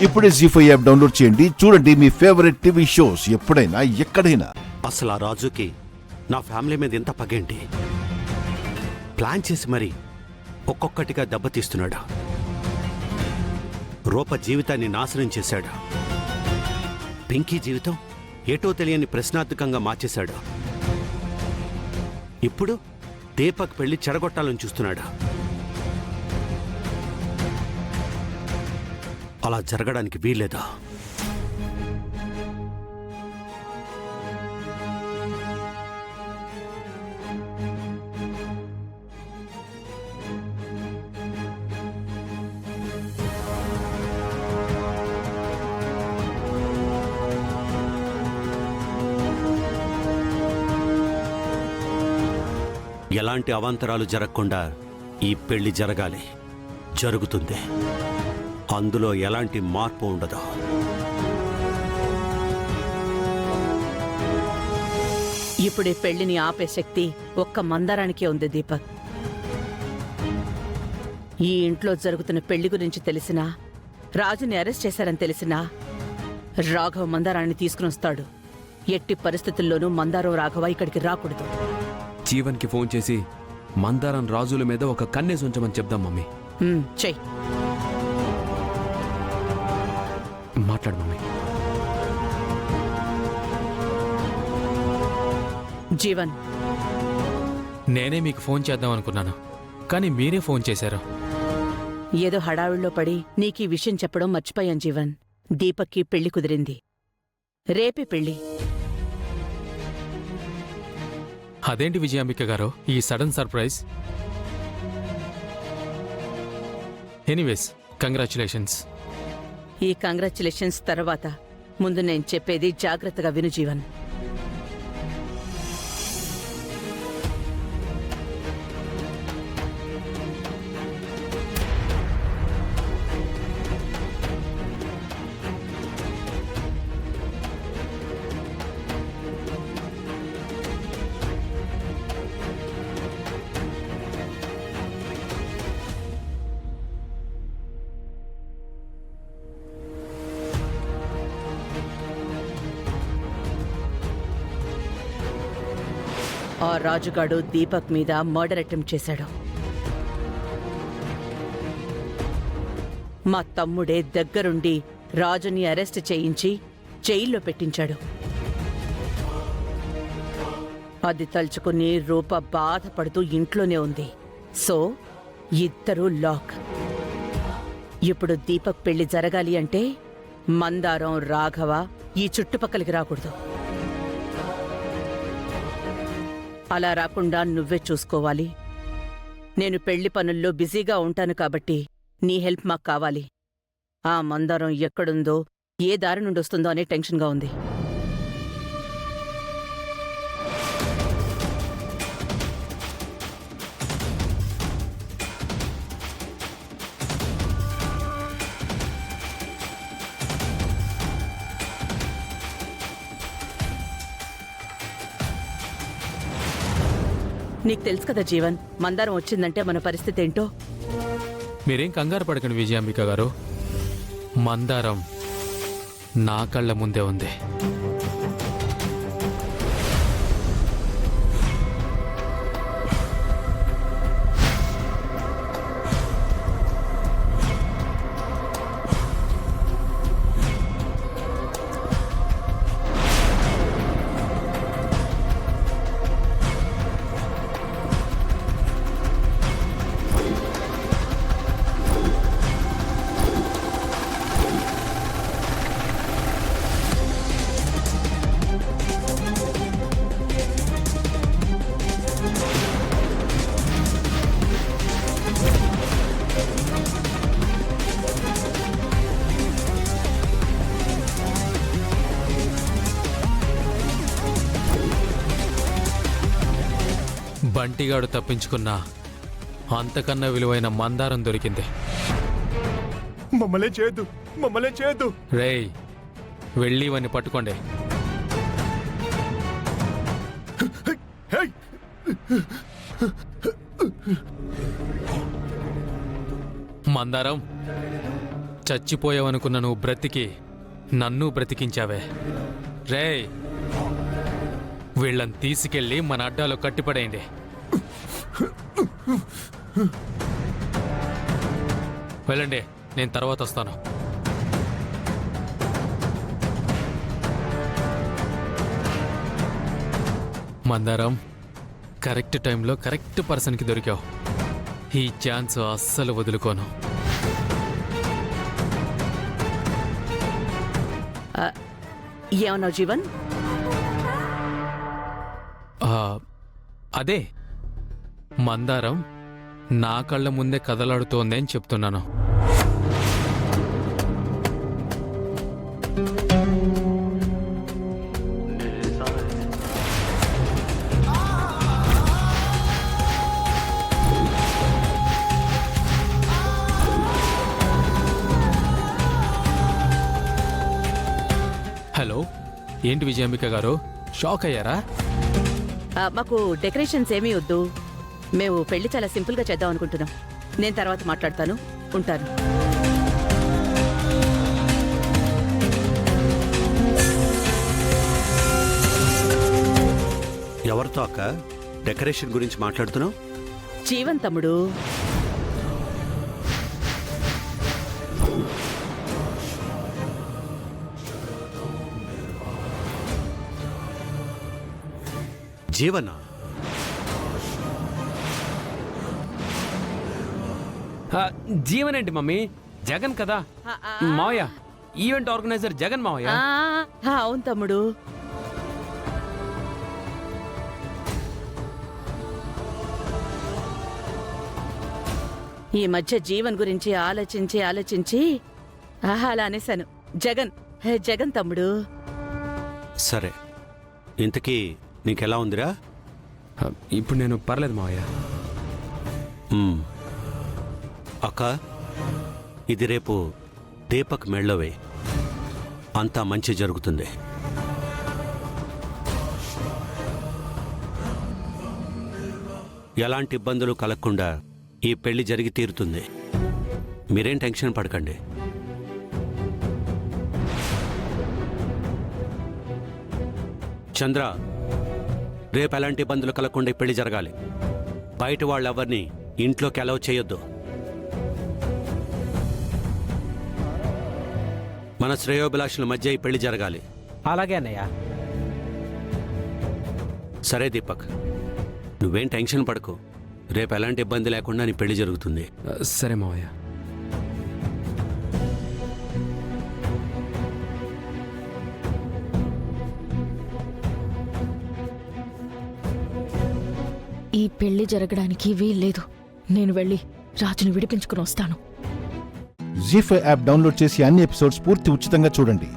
ఇప్పుడే జీ5 app download చేయండి. చూడండి మీ ఫేవరెట్ టీవీ షోస్ ఎప్పుడైనా ఎక్కడైనా. అసలు ఆ రాజుకి నా ఫ్యామిలీ మీద ఎంత పగేంటి? ప్లాన్ చేసి మరి ఒక్కొక్కటిగా దెబ్బతీస్తున్నాడు. రూప జీవితాన్ని నాశనం చేశాడు. పింకీ జీవితం ఏటో తెలియని ప్రశ్నార్థకంగా మార్చేశాడు. ఇప్పుడు దీపక్ పెళ్లి చెడగొట్టాలని చూస్తున్నాడు. అలా జరగడానికి వీల్లేదా? ఎలాంటి అవాంతరాలు జరగకుండా ఈ పెళ్లి జరగాలి. జరుగుతుంది. అందులో ఎలాంటి మార్పు ఉండదు. ఇప్పుడే పెళ్లిని ఆపే శక్తి ఒక్క మందారానికే ఉంది దీపక్. ఈ ఇంట్లో జరుగుతున్న పెళ్లి గురించి తెలిసినా, రాజుని అరెస్ట్ చేశారని తెలిసినా రాఘవ మందారాన్ని తీసుకుని వస్తాడు. ఎట్టి పరిస్థితుల్లోనూ మందారం రాఘవ ఇక్కడికి రాకూడదు. జీవన్కి ఫోన్ చేసి మందారం రాజుల మీద ఒక కన్నేసి ఉంచమని చెప్దాం మమ్మీ. చెయ్. మాట్లాడు మమ్మీ. జీవన్, నేనే మీకు ఫోన్ చేద్దాం అనుకున్నాను, కానీ మీరే ఫోన్ చేశారు. ఏదో హడావిడిలో పడి నీకీ విషయం చెప్పడం మర్చిపోయాను జీవన్. దీపక్కి పెళ్లి కుదిరింది. రేపే పెళ్లి. అదేంటి విజయాంబిక గారు ఈ సడన్ సర్ప్రైజ్? Anyways, congratulations. ఈ కంగ్రాచులేషన్స్ తర్వాత ముందు నేను చెప్పేది జాగ్రత్తగా విను జీవన్. ఆ రాజుగాడు దీపక్ మీద మర్డర్ అటెంప్ట్ చేశాడు. మా తమ్ముడే దగ్గరుండి రాజుని అరెస్ట్ చేయించి జైల్లో పెట్టించాడు. అది తలుచుకుని రూప బాధపడుతూ ఇంట్లోనే ఉంది. సో ఇద్దరూ లాక్. ఇప్పుడు దీపక్ పెళ్లి జరగాలి అంటే మందారం రాఘవ ఈ చుట్టుపక్కలికి రాకూడదు. అలా రాకుండా నువ్వే చూసుకోవాలి. నేను పెళ్లి పనుల్లో బిజీగా ఉంటాను కాబట్టి నీ హెల్ప్ మాకు కావాలి. ఆ మందారం ఎక్కడుందో, ఏ దారి నుండి వస్తుందో అనే టెన్షన్గా ఉంది. నీకు తెలుసు కదా జీవన్, మందారం వచ్చిందంటే మన పరిస్థితి ఏంటో. మీరేం కంగారు పడకండి విజయాంబిక గారు, మందారం నా కళ్ళ ముందే ఉంది. బంటిగాడు తప్పించుకున్నా అంతకన్నా విలువైన మందారం దొరికింది. మమ్మల్ని చేయొద్దు. రేయ్, వెళ్ళి ఇవన్నీ పట్టుకోండి. మందారం, చచ్చిపోయావనుకున్న నువ్వు బ్రతికి నన్ను బ్రతికించావే. రేయ్, వీళ్ళని తీసుకెళ్ళి మన అడ్డాలో కట్టిపడేయండి. వెళ్ళండి, నేను తర్వాత వస్తాను. మందారం, కరెక్ట్ టైంలో కరెక్ట్ పర్సన్కి దొరికావు. ఈ ఛాన్స్ అస్సలు వదులుకోను. ఏమన్నావు జీవన్? ఆ, అదే మందారం నా కళ్ళ ముందే కదలాడుతోంది అని చెప్తున్నాను. హలో, ఏంటి విజయాంబిక గారు, షాక్ అయ్యారా? మాకు డెకరేషన్స్ ఏమీ వద్దు. మేము పెళ్లి చాలా సింపుల్గా చేద్దాం అనుకుంటున్నాం. నేను తర్వాత మాట్లాడతాను. ఉంటాను. ఎవరితో అక్క డెకరేషన్ గురించి మాట్లాడుతున్నావు? జీవన్ తమ్ముడు. జీవనా? జీవన్ ఏంటి మమ్మీ, జగన్ కదా మావయ్య. ఈవెంట్ ఆర్గనైజర్ జగన్ మావయ్య. అవును తమ్ముడు. ఈ మధ్య జీవన్ గురించి ఆలోచించి అలా అనేశాను. జగన్ తమ్ముడు. సరే, ఇంతకీ నీకెలా ఉందిరా? ఇప్పుడు నేను పర్లేదు మావయ్య. అక్క, ఇది రేపు దీపక్ మెళ్ళవే. అంతా మంచి జరుగుతుంది. ఎలాంటి ఇబ్బందులు కలగకుండా ఈ పెళ్లి జరిగి తీరుతుంది. మీరేం టెన్షన్ పడకండి. చంద్ర, రేపు ఎలాంటి ఇబ్బందులు కలగకుండా ఈ పెళ్లి జరగాలి. బయట వాళ్ళెవరిని ఇంట్లోకి అలౌ చేయొద్దు. మన శ్రేయోభిలాషుల మధ్య ఈ పెళ్లి జరగాలి. అలాగే అన్నయ్య. సరే దీపక్, నువ్వేం టెన్షన్ పడకు. రేపు ఎలాంటి ఇబ్బంది లేకుండా నీ పెళ్లి జరుగుతుంది. సరే మావయ్య. ఈ పెళ్లి జరగడానికి వీల్లేదు. నేను వెళ్ళి రాజును విడిపించుకుని వస్తాను. జీ5 యాప్ డౌన్లోడ్ చేసి అన్ని ఎపిసోడ్స్ పూర్తి ఉచితంగా చూడండి.